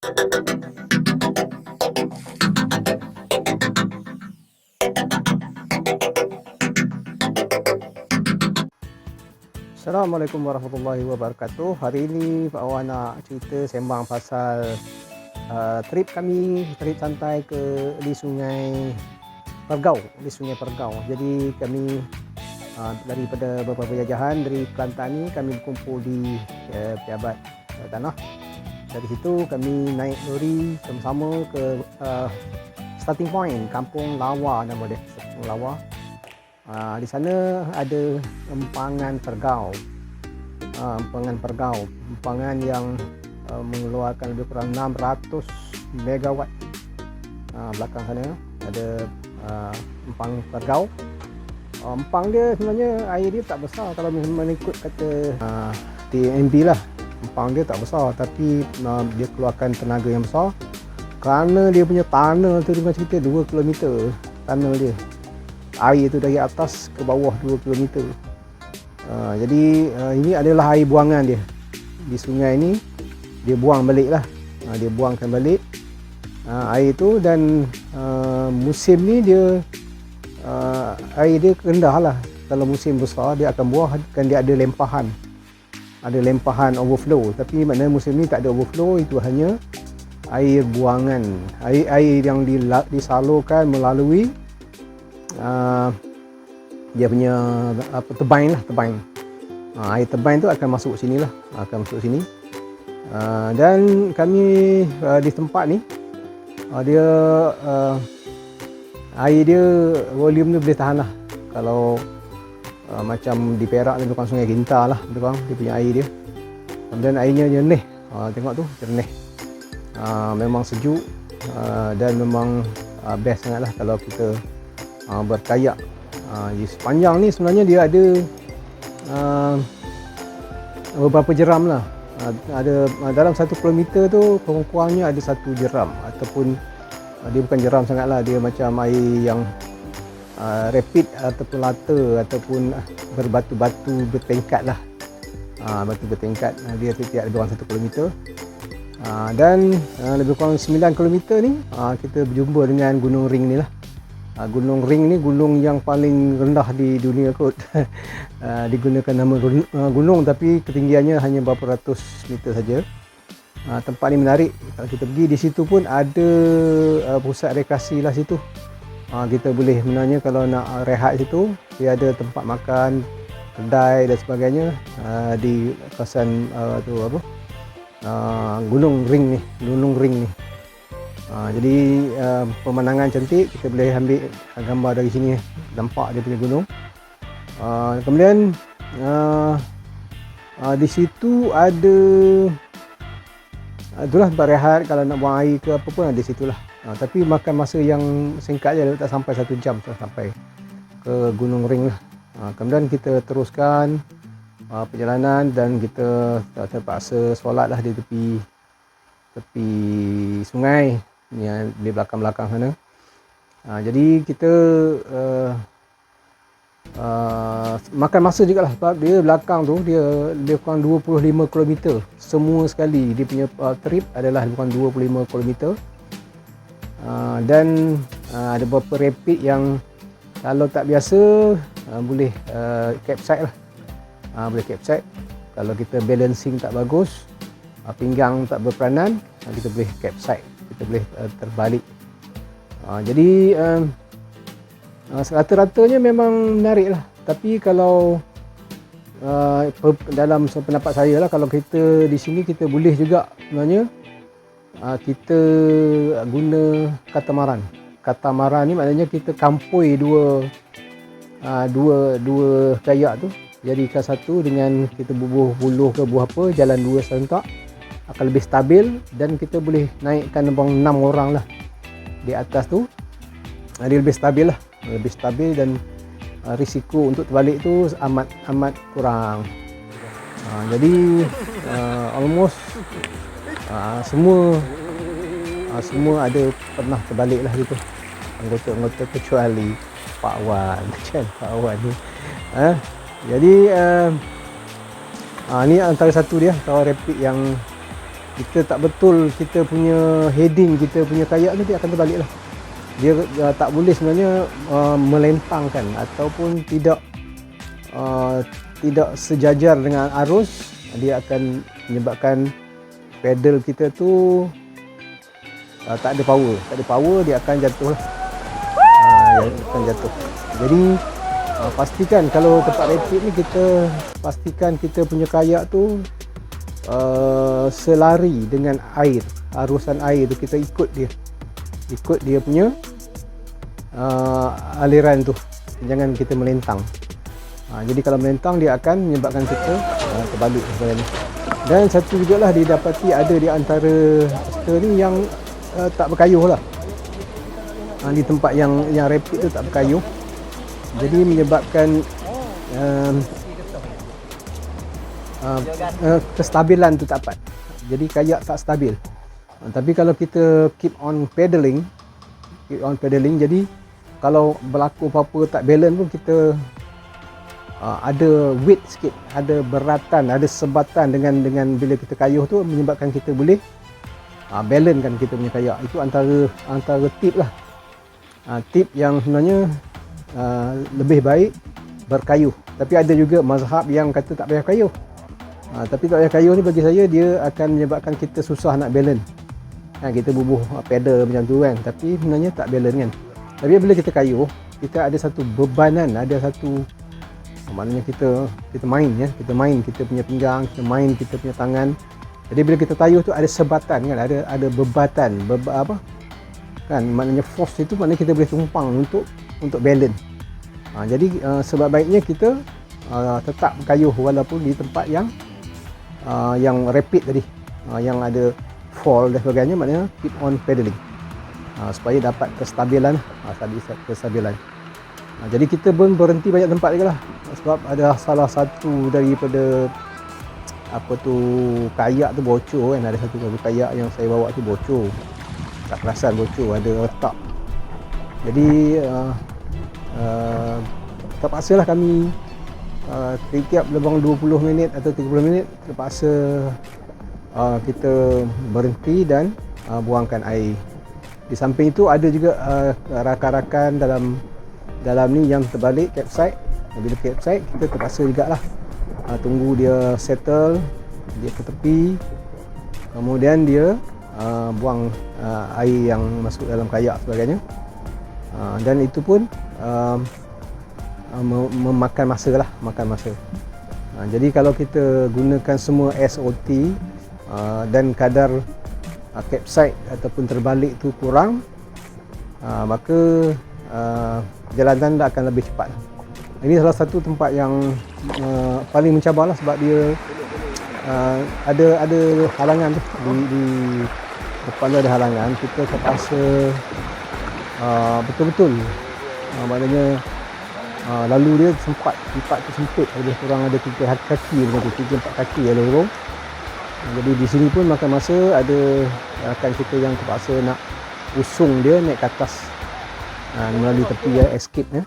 Assalamualaikum warahmatullahi wabarakatuh. Hari ini Pak Awang nak cerita sembang pasal trip kami, trip santai di Sungai Pergau, Jadi kami daripada beberapa jajahan dari Kelantan ni kami berkumpul di Pejabat Tanah. Dari situ kami naik lori sama-sama ke starting point Kampung Lawa, nama dia, Kampung Lawa. Di sana ada empangan Pergau, empangan yang mengeluarkan lebih kurang 600 megawatt. Belakang sana ada empang Pergau. Empang dia sebenarnya air dia tak besar kalau mengikut kata TNB lah. Empang dia tak besar, tapi dia keluarkan tenaga yang besar kerana dia punya tunnel tu, dia cerita 2 km tunnel dia. Air tu dari atas ke bawah 2 km. Jadi ini adalah air buangan dia. Di sungai ni dia buang balik lah. Dia buangkan balik air tu, dan musim ni dia air dia rendah lah. Kalau musim besar dia akan buah, kan dia ada lempahan. Ada lempahan overflow, tapi maknanya musim ni tak ada overflow, itu hanya air buangan. Air yang disalurkan melalui dia punya tebing. Air tebing tu akan masuk sini lah, sini. Dan kami di tempat ni dia air dia volume dia boleh tahan lah. Kalau macam di Perak ni bukan Sungai Gintar lah, dia punya air dia. Dan airnya jernih, tengok tu jernih. Memang sejuk dan memang best sangat lah kalau kita berkayak. Di sepanjang ni sebenarnya dia ada beberapa jeram lah. Ada dalam 1 kilometer tu kurang-kurangnya ada 1 jeram, ataupun dia bukan jeram sangat lah, dia macam air yang rapid ataupun lata, ataupun berbatu-batu bertingkat lah. Batu bertingkat, dia tiap lebih kurang 1 kilometer. Dan lebih kurang 9 kilometer ni kita berjumpa dengan Gunung Ring ni lah. Gunung Ring ni gunung yang paling rendah di dunia kot. Digunakan nama gunung, tapi ketinggiannya hanya beberapa ratus meter saja. Tempat ni menarik. Kalau kita pergi di situ pun ada pusat rekreasi lah situ. Kita boleh sebenarnya kalau nak rehat situ, dia ada tempat makan, kedai dan sebagainya di kawasan Gunung Ring ni. Jadi pemandangan cantik, kita boleh ambil gambar dari sini, nampak dia punya gunung. Kemudian di situ ada itulah tempat rehat, kalau nak buang air ke apa pun ada situlah. Tapi makan masa yang singkat je, tak sampai 1 jam sampai ke Gunung Ring lah. Kemudian kita teruskan perjalanan, dan kita terpaksa solat lah di tepi sungai yang di belakang sana. Jadi kita makan masa jugalah, sebab dia belakang tu dia lebih kurang 25 km semua sekali. Dia punya trip adalah lebih kurang 25 km. Dan ada beberapa rapid yang kalau tak biasa boleh capsite lah. Boleh capsite. Kalau kita balancing tak bagus, pinggang tak berperanan, kita boleh capsite, kita boleh terbalik. Jadi rata-ratanya memang menarik lah. Tapi kalau dalam pendapat saya lah, kalau kita di sini kita boleh juga sebenarnya kita guna katamaran. Katamaran ni maknanya kita kampoi dua kayak tu, jadikan satu dengan kita bubuh buluh ke buah apa, jalan 2 serentak, akan lebih stabil, dan kita boleh naikkan abang 6 orang lah di atas tu. Dia lebih stabil lah, dan risiko untuk terbalik tu amat kurang. Jadi almost semua ada pernah terbalik lah gitu, anggota-anggota, kecuali Pak Wan ni. Jadi ni antara satu dia, kalau rapid yang kita tak betul kita punya heading, kita punya kayak ni, dia akan terbalik lah. Dia tak boleh sebenarnya melentangkan ataupun tidak sejajar dengan arus. Dia akan menyebabkan pedal kita tu tak ada power, dia akan jatuh lah. Dia akan jatuh. Jadi pastikan kalau tempat rapid ni, kita pastikan kita punya kayak tu selari dengan air, arusan air tu, kita ikut dia punya aliran tu, jangan kita melentang. Jadi kalau melentang, dia akan menyebabkan kita terbalik sebenarnya. Dan satu jugalah didapati ada di antara peserta ni yang tak berkayuh lah. Di tempat yang rapid tu tak berkayuh, jadi menyebabkan kestabilan tu tak dapat. Jadi kayak tak stabil. Tapi kalau kita keep on pedaling, jadi kalau berlaku apa-apa tak balance pun, kita ada weight sikit, ada beratan, ada sebatan dengan bila kita kayuh tu, menyebabkan kita boleh balance kan kita punya kayak. Itu antara tip lah. Tip yang sebenarnya lebih baik berkayuh. Tapi ada juga mazhab yang kata tak payah kayuh. Tapi tak payah kayuh ni, bagi saya dia akan menyebabkan kita susah nak balance. Kita bubuh pedal macam tu kan, tapi sebenarnya tak balance kan. Tapi bila kita kayuh, kita ada satu bebanan, ada satu, maknanya kita main ya, kita punya pinggang, kita main kita punya tangan. Jadi bila kita kayuh tu ada sebatan kan, ada bebatan, kan, maknanya force itu, maknanya kita boleh tumpang untuk balance. Jadi sebab baiknya kita tetap kayuh walaupun di tempat yang rapid tadi, yang ada fall dan sebagainya, maknanya keep on pedaling supaya dapat kestabilan. Jadi kita pun berhenti banyak tempat juga lah, sebab ada salah satu daripada kayak tu bocor kan. Ada satu kayak yang saya bawa tu bocor, tak perasan bocor, ada retak. Jadi terpaksa lah kami setiap lebang 20 minit atau 30 minit terpaksa kita berhenti dan buangkan air. Di samping itu ada juga rakan-rakan dalam ni yang terbalik capsite. Bila capsite, kita terpaksa jugalah tunggu dia settle, dia ke tepi, kemudian dia buang air yang masuk dalam kayak sebagainya. Dan itu pun memakan masa lah, jadi kalau kita gunakan semua SOT dan kadar capsite ataupun terbalik tu kurang, maka jalan tanda akan lebih cepat. Ini salah satu tempat yang paling mencabar lah, sebab dia ada halangan tu di depan tu, ada halangan. Kita terpaksa betul-betul, maknanya lalu dia tempat tu sempit, lebih kurang ada 3 kaki macam tu, 3-4 kaki ada lorong. Jadi di sini pun makan masa. Ada rakan kita yang terpaksa nak usung dia naik ke atas melalui tepi escape nya.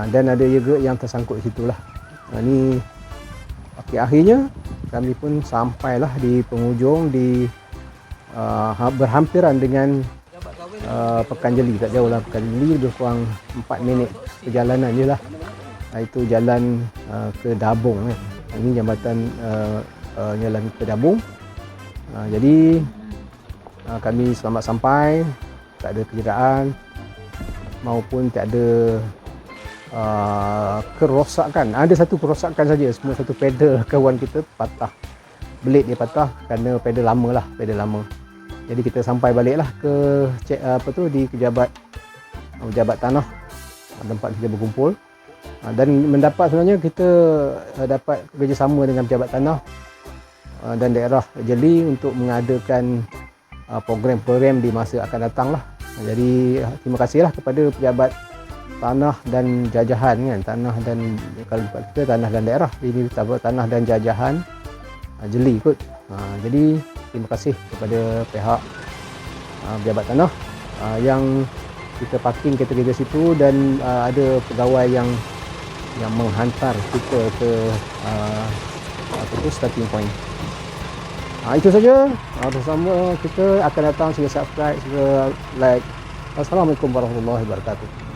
Dan ada juga yang tersangkut di situlah. Ni akhirnya kami pun sampailah di penghujung, di berhampiran dengan Pekanjeli. Tak jauh lah Pekanjeli, lebih kurang 4 minit perjalanan je lah. Itu jalan ke Dabung kan. Ini jambatan jalan ke Dabung. Jadi kami selamat sampai, tak ada kecederaan maupun tak ada kerosakan. Ada satu kerosakan saja, semua satu pedal kawan kita patah, blade dia patah kerana pedal lama. Jadi kita sampai baliklah ke di pejabat tanah, tempat kita berkumpul, dan mendapat, sebenarnya kita dapat kerjasama dengan pejabat tanah dan daerah Jeli untuk mengadakan program-program di masa akan datang lah. Jadi terima kasihlah kepada pejabat tanah dan jajahan kan, kalau kita tanah dan daerah, ini tanah dan jajahan Jeli kot. Jadi terima kasih kepada pihak pejabat tanah yang kita parking kereta-kereta situ, dan ada pegawai yang menghantar kita ke starting point. Itu saja. Bersama kita akan datang, sila subscribe, sila like. Assalamualaikum warahmatullahi wabarakatuh.